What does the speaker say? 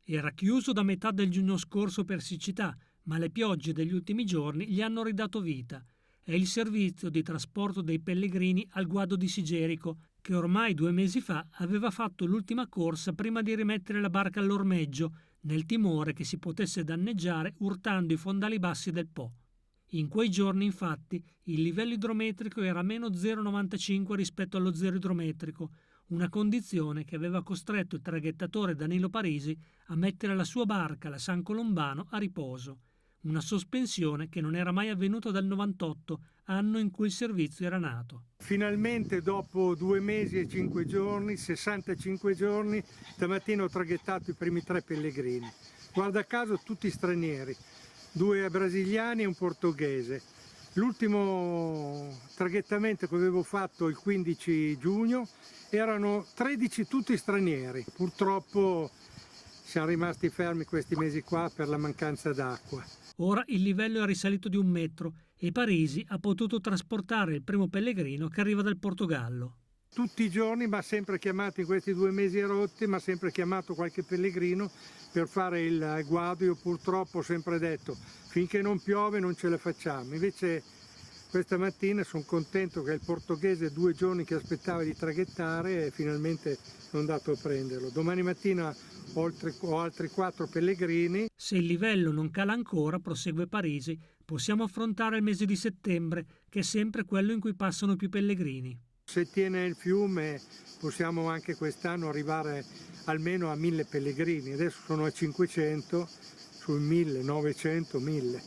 Era chiuso da metà del giugno scorso per siccità, ma le piogge degli ultimi giorni gli hanno ridato vita. È il servizio di trasporto dei pellegrini al guado di Sigerico, che ormai 2 mesi fa aveva fatto l'ultima corsa prima di rimettere la barca all'ormeggio, nel timore che si potesse danneggiare urtando i fondali bassi del Po. In quei giorni, infatti, il livello idrometrico era meno 0,95 rispetto allo zero idrometrico, una condizione che aveva costretto il traghettatore Danilo Parisi a mettere la sua barca, la San Colombano, a riposo. Una sospensione che non era mai avvenuta dal 98, anno in cui il servizio era nato. Finalmente dopo 2 mesi e 5 giorni, 65 giorni, stamattina ho traghettato i primi 3 pellegrini. Guarda caso tutti stranieri, 2 brasiliani e un portoghese. L'ultimo traghettamento che avevo fatto il 15 giugno erano 13 tutti stranieri. Purtroppo siamo rimasti fermi questi mesi qua per la mancanza d'acqua. Ora il livello è risalito di 1 metro e Parisi ha potuto trasportare il primo pellegrino che arriva dal Portogallo. Tutti i giorni mi ha sempre chiamato in questi 2 mesi rotti, mi ha sempre chiamato qualche pellegrino per fare il guado. Io purtroppo ho sempre detto finché non piove non ce la facciamo. Invece questa mattina sono contento che il portoghese 2 giorni che aspettava di traghettare e finalmente sono andato a prenderlo. Domani mattina ho altri 4 pellegrini. Se il livello non cala ancora, prosegue Parisi, possiamo affrontare il mese di settembre, che è sempre quello in cui passano più pellegrini. Se tiene il fiume possiamo anche quest'anno arrivare almeno a 1000 pellegrini, adesso sono a 500, sui 1000, 900, 1000.